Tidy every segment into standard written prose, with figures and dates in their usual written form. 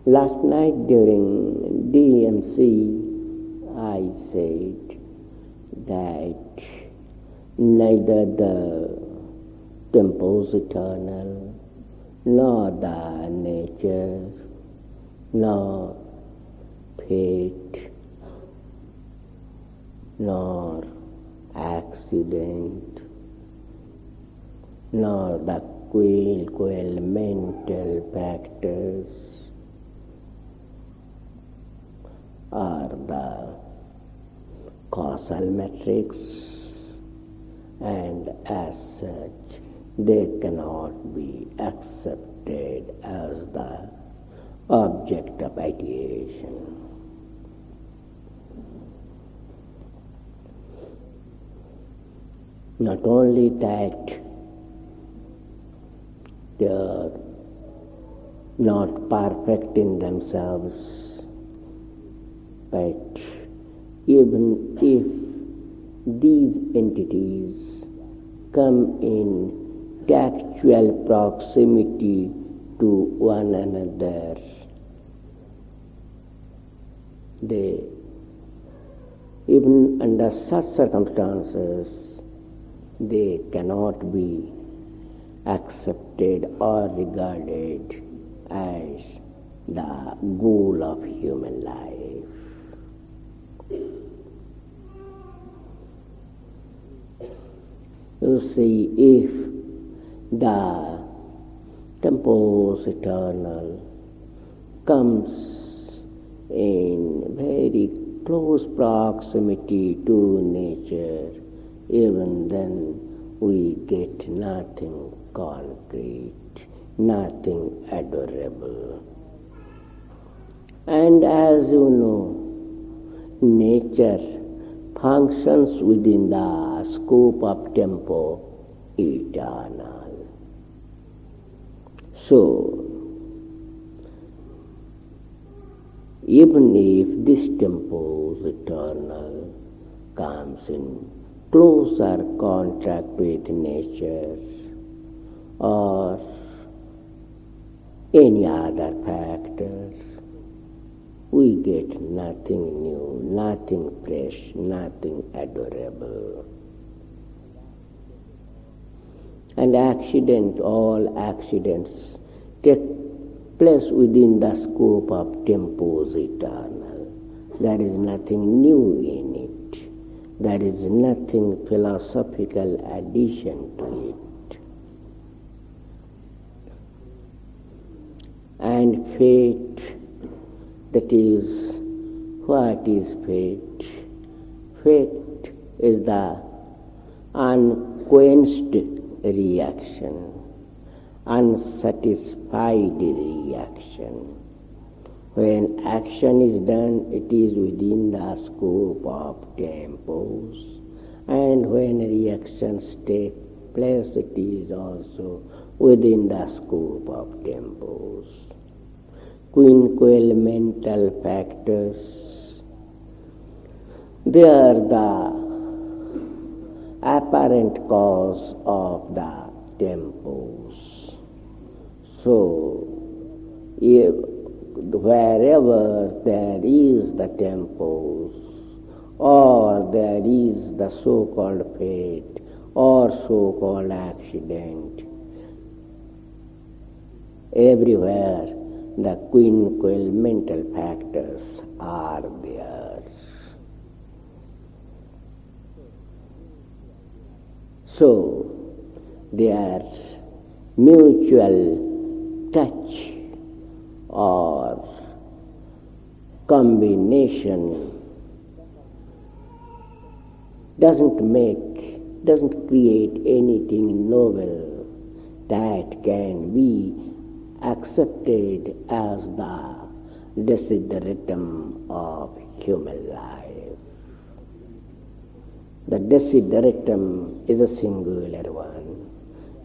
Last night during DMC, I said that neither the temples eternal, nor the nature, nor fate, nor accident, nor the quinquelemental factors are the causal matrix, and as such they cannot be accepted as the object of ideation. Not only that, they are not perfect in themselves, but even if these entities come in tactual proximity to one another, they, even under such circumstances, they cannot be accepted or regarded as the goal of human life. You see, if the temples eternal comes in very close proximity to nature, even then we get nothing concrete, nothing adorable. And as you know, nature functions within the scope of tempo eternal. So, even if this tempo eternal comes in closer contact with nature or any other factors, we get nothing new, nothing fresh, nothing adorable. And all accidents take place within the scope of tempos eternal. There is nothing new in it. There is nothing philosophical addition to it. And fate, that is, what is fate? Fate is the unquenched reaction, unsatisfied reaction. When action is done, it is within the scope of tempos, and when reactions take place, it is also within the scope of tempos. Quinquelemental factors, they are the apparent cause of the tempos. So, wherever there is the tempos, or there is the so-called fate, or so-called accident, everywhere the quinquelemental factors are there. So, their mutual touch or combination doesn't create anything novel that can be accepted as the desideratum of human life. The desideratum is a singular one,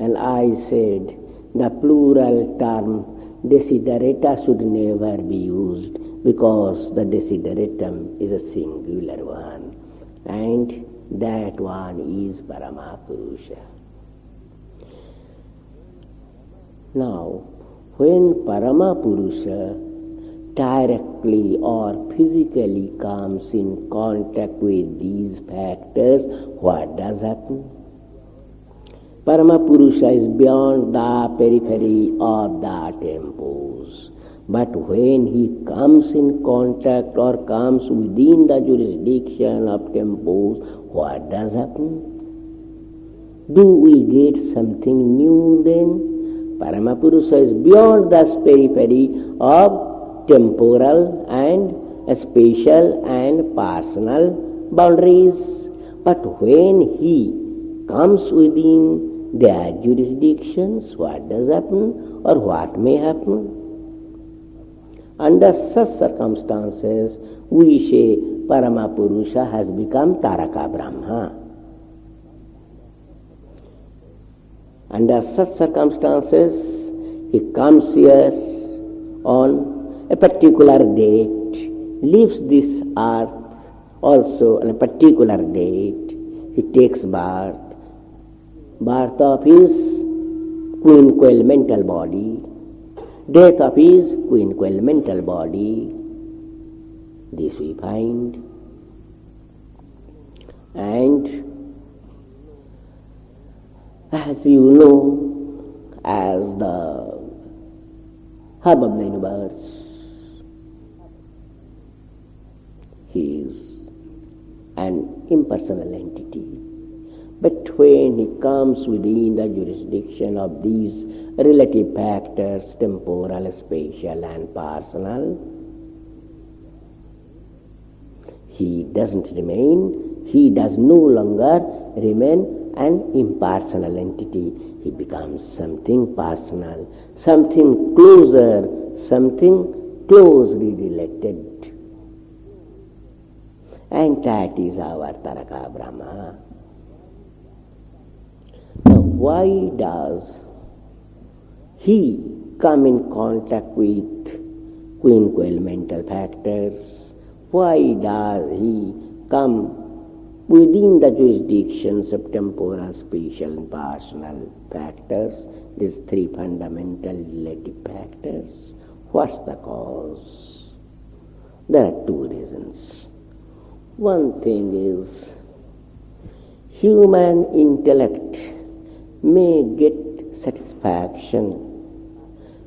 and I said the plural term desiderata should never be used because the desideratum is a singular one, and that one is Parama Purus'a. Now, when Parama Purus'a directly or physically comes in contact with these factors, what does happen? Parama Purus'a is beyond the periphery of the tempos. But when he comes in contact or comes within the jurisdiction of tempos, what does happen? Do we get something new then? Parama Purus'a is beyond the periphery of temporal and spatial and personal boundaries. But when he comes within their jurisdictions, what does happen or what may happen? Under such circumstances, we say Parama Purus'a has become Taraka Brahma. Under such circumstances, he comes here on a particular date, leaves this earth also on a particular date. He takes birth of his quinquelemental body, death of his quinquelemental body. This we find. And as you know, as the hub of the universe, he is an impersonal entity. But when he comes within the jurisdiction of these relative factors, temporal, spatial and personal, he doesn't remain, he does no longer remain an impersonal entity. He becomes something personal, something closer, something closely related. And that is our Taraka Brahma. Now, why does he come in contact with quinquelemental factors? Why does he come within the jurisdictions of temporal, spatial and personal factors, these three fundamental relative factors? What's the cause? There are two reasons. One thing is, human intellect may get satisfaction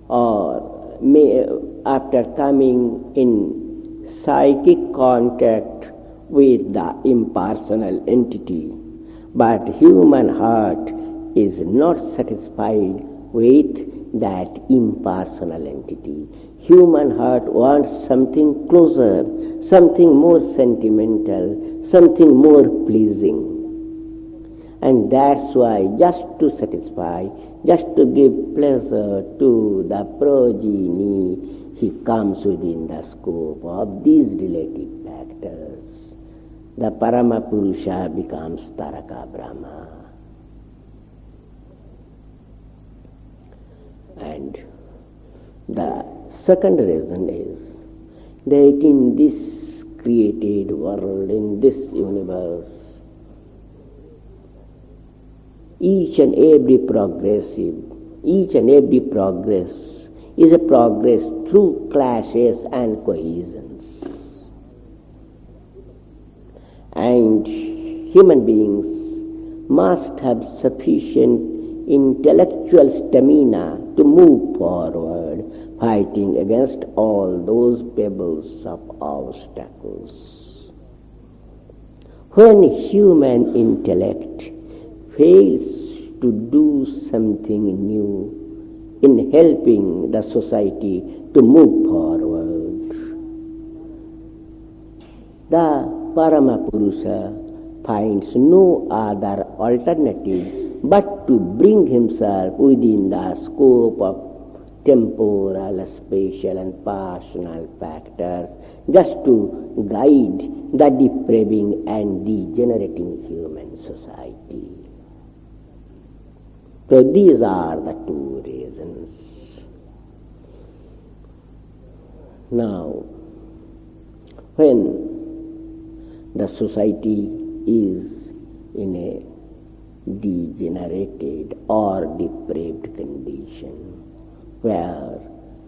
or may, after coming in psychic contact with the impersonal entity, but human heart is not satisfied with that impersonal entity. Human heart wants something closer, something more sentimental, something more pleasing. And that's why, just to satisfy, just to give pleasure to the progeny, he comes within the scope of these relative factors. The Parama Purus'a becomes Taraka Brahma. And the second reason is that in this created world, in this universe, each and every progress is a progress through clashes and cohesions. And human beings must have sufficient intellectual stamina to move forward, fighting against all those pebbles of obstacles. When human intellect fails to do something new in helping the society to move forward, the Parama Purus'a finds no other alternative but to bring himself within the scope of temporal, spatial and personal factors, just to guide the depraving and degenerating human society. So these are the two reasons. Now, when the society is in a degenerated or depraved condition, where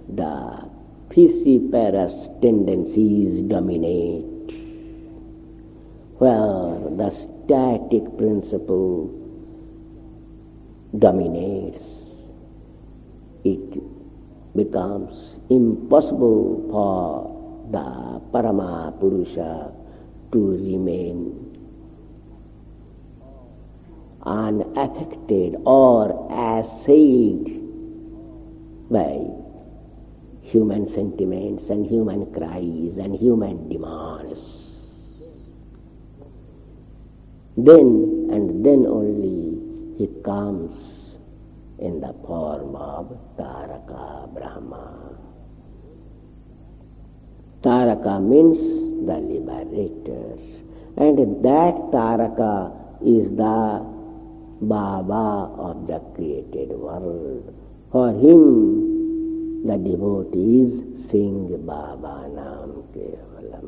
the Fissiparous tendencies dominate, where the static principle dominates. It becomes impossible for the Parama Purus'a to remain unaffected or assailed by human sentiments and human cries and human demands. Then and then only he comes in the form of Taraka Brahma. Taraka means the liberator, and that Taraka is the Baba of the created world. For him, the devotees sing Baba Nam Kevalam.